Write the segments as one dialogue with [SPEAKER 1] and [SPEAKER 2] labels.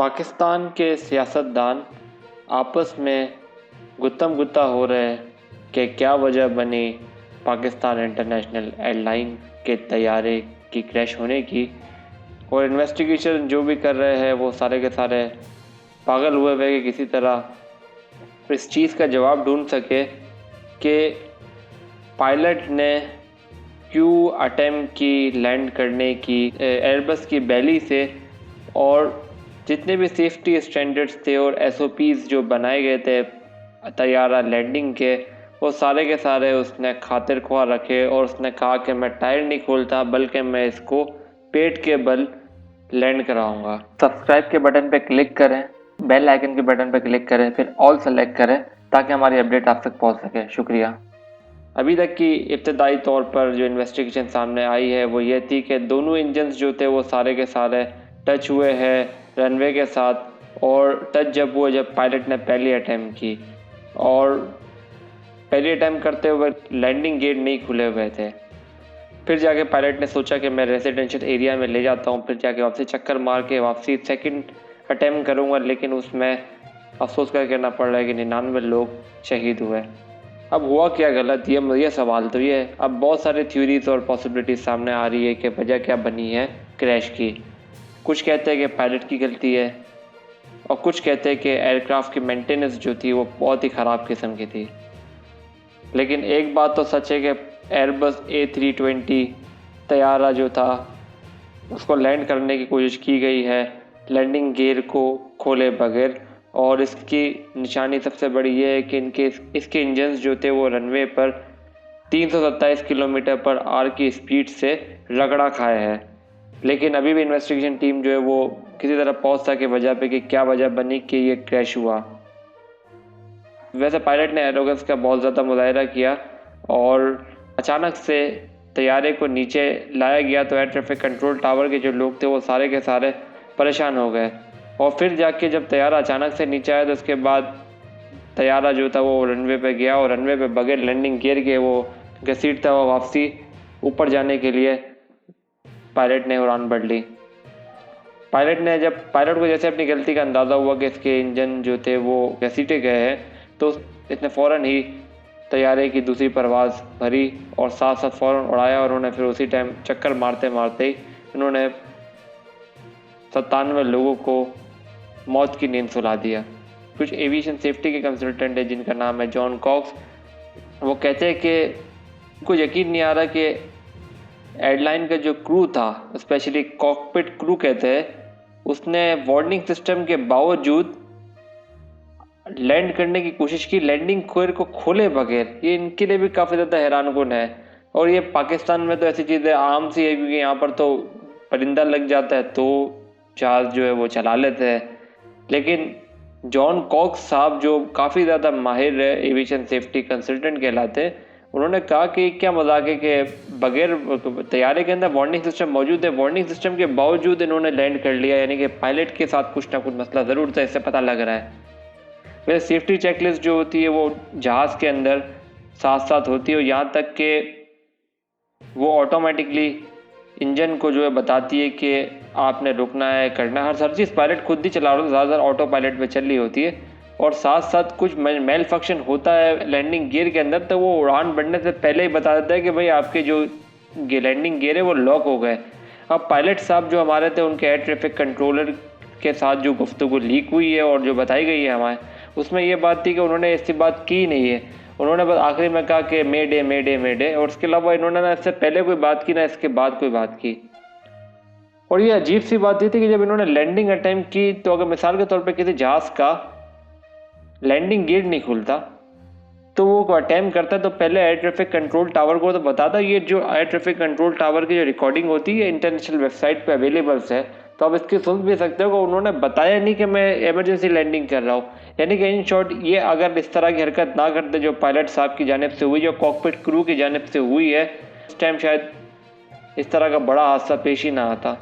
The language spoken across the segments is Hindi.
[SPEAKER 1] पाकिस्तान के सियासतदान आपस में गुत्तम गुत्ता हो रहे हैं कि क्या वजह बनी पाकिस्तान इंटरनेशनल एयरलाइन के तैयारे की क्रैश होने की। और इन्वेस्टिगेशन जो भी कर रहे हैं वो सारे के सारे पागल हुए हुए कि किसी तरह इस चीज़ का जवाब ढूंढ सके कि पायलट ने क्यों अटेम्प्ट की लैंड करने की एयरबस की बैली से, और जितने भी सेफ्टी स्टैंडर्ड्स थे और SOPs जो बनाए गए थे तैयारा लैंडिंग के, वो सारे के सारे उसने खातिर ख्वाह रखे और उसने कहा कि मैं टायर नहीं खोलता बल्कि मैं इसको पेट के बल लैंड कराऊंगा। सब्सक्राइब के बटन पे क्लिक करें, बेल आइकन के बटन पे क्लिक करें, फिर ऑल सेलेक्ट करें ताकि हमारी अपडेट आप तक पहुंच सके। शुक्रिया। अभी तक की इब्तदाई तौर पर जो इन्वेस्टिगेशन सामने आई है वो ये थी कि दोनों इंजन्स जो थे वो सारे के सारे टच हुए हैं रनवे के साथ, और टच जब हुए जब पायलट ने पहली अटैम्प्ट की, और पहली अटैम्प्ट करते हुए लैंडिंग गेट नहीं खुले हुए थे। फिर जाके पायलट ने सोचा कि मैं रेजिडेंशियल एरिया में ले जाता हूँ, फिर जाके वापसी चक्कर मार के वापसी सेकंड अटैम्प्ट करूँगा, लेकिन उसमें अफसोस कर कहना पड़ रहा है कि 99 लोग शहीद हुए। अब हुआ क्या गलत, ये सवाल तो ये है। अब बहुत सारे थ्योरीज और पॉसिबिलिटीज सामने आ रही है कि वजह क्या बनी है क्रैश की। कुछ कहते हैं कि पायलट की गलती है, और कुछ कहते हैं कि एयरक्राफ्ट की मेंटेनेंस जो थी वो बहुत ही ख़राब किस्म की थी। लेकिन एक बात तो सच है कि एयरबस A320 तैयारा जो था उसको लैंड करने की कोशिश की गई है लैंडिंग गियर को खोले बगैर, और इसकी निशानी सबसे बड़ी ये है कि इसके इंजन्स जो थे वो रनवे पर 327 किलोमीटर पर आवर की स्पीड से रगड़ा खाए हैं। लेकिन अभी भी इन्वेस्टिगेशन टीम जो है वो किसी तरह पहुंच सके वजह पे कि क्या वजह बनी कि ये क्रैश हुआ। वैसे पायलट ने एरोगेंस का बहुत ज़्यादा मुजाहरा किया और अचानक से तैयारे को नीचे लाया गया तो एयर ट्रैफिक कंट्रोल टावर के जो लोग थे वो सारे के सारे परेशान हो गए। और फिर जाके जब तैयारा अचानक से नीचे आया तो उसके बाद तैयारा जो था वो रनवे पे गया, और रनवे पे बगैर लैंडिंग गियर के वो घसीटता हुआ वापसी ऊपर जाने के लिए पायलट ने उड़ान भर ली। पायलट को जैसे अपनी गलती का अंदाज़ा हुआ कि इसके इंजन जो थे वो घसीटे गए हैं, तो इसने फ़ौरन ही तैयारे की दूसरी परवाज़ भरी और साथ साथ फ़ौरन उड़ाया, और उन्होंने फिर उसी टाइम चक्कर मारते मारते ही उन्होंने 97 लोगों को मौत की नींद सुला दिया। कुछ एविएशन सेफ्टी के कंसल्टेंट है जिनका नाम है जॉन कॉक्स, वो कहते हैं कि उनको यकीन नहीं आ रहा कि एयरलाइन का जो क्रू था, स्पेशली कॉकपिट क्रू कहते हैं, उसने वार्निंग सिस्टम के बावजूद लैंड करने की कोशिश की लैंडिंग गियर को खोले बगैर। ये इनके लिए भी काफ़ी ज़्यादा हैरानकुन है। और ये पाकिस्तान में तो ऐसी चीज़ें आम सी है क्योंकि यहाँ पर तो परिंदा लग जाता है तो जहाज़ जो है वो चला लेते हैं। लेकिन जॉन कॉक्स साहब जो काफ़ी ज़्यादा माहिर है एविएशन सेफ्टी कंसल्टेंट कहलाते हैं, उन्होंने कहा कि क्या मजाक है कि बगैर तैयारे के अंदर वार्निंग सिस्टम मौजूद है, वार्निंग सिस्टम के बावजूद इन्होंने लैंड कर लिया, यानी कि पायलट के साथ कुछ ना कुछ मसला ज़रूर था, इससे पता लग रहा है। वैसे सेफ्टी चेकलिस्ट जो होती है वो जहाज़ के अंदर साथ साथ होती है, और यहाँ तक कि वो ऑटोमेटिकली इंजन को जो है बताती है कि आपने रुकना है, करना है। हर चीज़ पायलट खुद ही चला रहा है, ज़्यादातर ऑटो पायलट पे चल रही होती है। और साथ साथ कुछ मेल फंक्शन होता है लैंडिंग गियर के अंदर, तो वो उड़ान बढ़ने से पहले ही बता देता है कि भाई आपके जो लैंडिंग गियर है वो लॉक हो गए। अब पायलट साहब जो हमारे थे उनके एयर ट्रैफिक कंट्रोलर के साथ जो गुफ्तगू लीक हुई है और जो बताई गई है हमारे, उसमें ये बात थी कि उन्होंने ऐसी बात की नहीं है। उन्होंने बस आखिरी में कहा कि मे डे मे डे मे डे, और उसके अलावा इन्होंने ना इससे पहले कोई बात की ना इसके बाद कोई बात की। और ये अजीब सी बात ये थी कि जब इन्होंने लैंडिंग अटेम्प्ट की तो अगर मिसाल के तौर पे किसी जहाज़ का लैंडिंग गियर नहीं खुलता तो वो अटेम्प्ट करता है तो पहले एयर ट्रैफिक कंट्रोल टावर को तो बताता। ये जो एयर ट्रैफिक कंट्रोल टावर की जो रिकॉर्डिंग होती है इंटरनेशनल वेबसाइट पे अवेलेबल है, तो आप इसकी सुन भी सकते हो कि उन्होंने बताया नहीं कि मैं इमरजेंसी लैंडिंग कर रहा हूँ। यानी कि इन शॉर्ट ये अगर इस तरह की हरकत ना करते जो पायलट साहब की जानिब से हुई, जो कॉकपिट क्रू की जानिब से हुई है, उस टाइम शायद इस तरह का बड़ा हादसा पेश ही ना आता।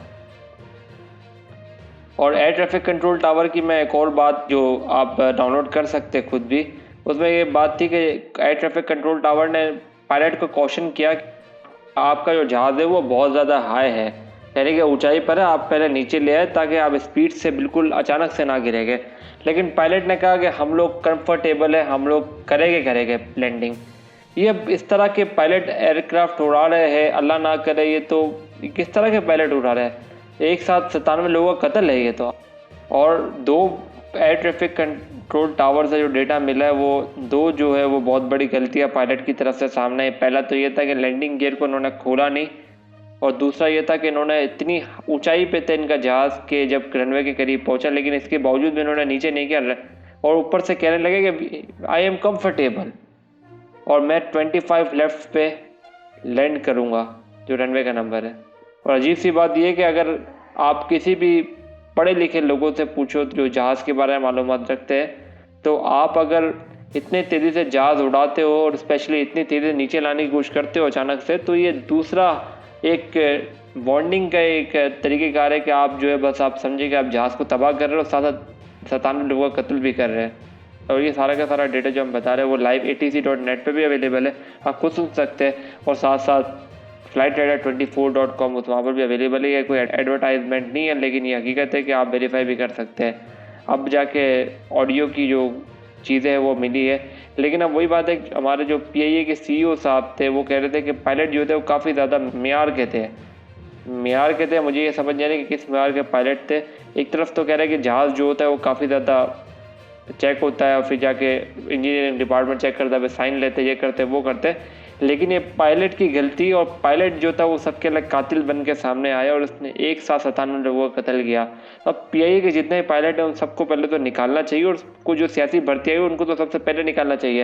[SPEAKER 1] और एयर ट्रैफिक कंट्रोल टावर की मैं एक और बात जो आप डाउनलोड कर सकते हैं खुद भी, उसमें ये बात थी कि एयर ट्रैफिक कंट्रोल टावर ने पायलट को कॉशन किया कि आपका जो जहाज़ है वो बहुत ज़्यादा हाई है, कह रहे कि ऊंचाई पर है, आप पहले नीचे ले आए ताकि आप स्पीड से बिल्कुल अचानक से ना गिरेंगे। लेकिन पायलट ने कहा कि हम लोग कंफर्टेबल है, हम लोग करेंगे लैंडिंग। ये इस तरह के पायलट एयरक्राफ्ट उड़ा रहे हैं, अल्लाह ना करे ये तो किस तरह के पायलट उड़ा रहे हैं। एक साथ 97 लोगों का कत्ल है ये तो। और 2 एयर ट्रैफिक कंट्रोल टावर से जो डेटा मिला है वो 2 जो है वो बहुत बड़ी गलतियां पायलट की तरफ से सामने है। पहला तो ये था कि लैंडिंग गियर को उन्होंने खोला नहीं, और दूसरा ये था कि इन्होंने इतनी ऊंचाई पे थे इनका जहाज़ के जब रनवे के करीब पहुंचा, लेकिन इसके बावजूद भी इन्होंने नीचे नहीं किया और ऊपर से कहने लगे कि आई एम कंफर्टेबल और मैं 25 लेफ्ट पे लैंड करूंगा, जो रनवे का नंबर है। और अजीब सी बात यह है कि अगर आप किसी भी पढ़े लिखे लोगों से पूछो जो जहाज़ के बारे में मालूमात रखते हैं, तो आप अगर इतने तेज़ी से जहाज़ उड़ाते हो और स्पेशली इतनी तेज़ी से नीचे लाने की कोशिश करते हो अचानक से, तो ये दूसरा एक बॉन्डिंग का एक तरीक़ेकार है कि आप जो है बस आप समझिए कि आप जहाज़ को तबाह कर रहे हो, साथ साथ 97 लोगों का कत्ल भी कर रहे हैं। और ये सारा का सारा डेटा जो हम बता रहे हैं वो लाइव atc.net पे भी अवेलेबल है, आप खुद सुन सकते हैं। और साथ साथ flightradar24.com वहाँ पर भी अवेलेबल है। ये कोई एडवर्टाइजमेंट नहीं है, लेकिन ये हकीकत है कि आप वेरीफाई भी कर सकते हैं। अब जाके ऑडियो की जो चीज़ें हैं वो मिली है, लेकिन अब वही बात है हमारे जो PIA के CEO साहब थे वो कह रहे थे कि पायलट जो थे वो काफ़ी ज़्यादा मेयार के थे। मुझे ये समझ नहीं आ रहा कि किस मेयार के पायलट थे। एक तरफ तो कह रहे हैं कि जहाज़ जो होता है वो काफ़ी ज़्यादा चेक होता है और फिर जाके इंजीनियरिंग डिपार्टमेंट चेक करता है, साइन लेते, ये करते वो करते, लेकिन ये पायलट की गलती, और पायलट जो था वो सबके लिए कातिल बन के सामने आया और उसने एक साथ 97 लोगों का कत्ल किया। अब PIA के जितने पायलट हैं उन सबको पहले तो निकालना चाहिए, और को जो सियासी भर्ती आई उनको तो सबसे पहले निकालना चाहिए।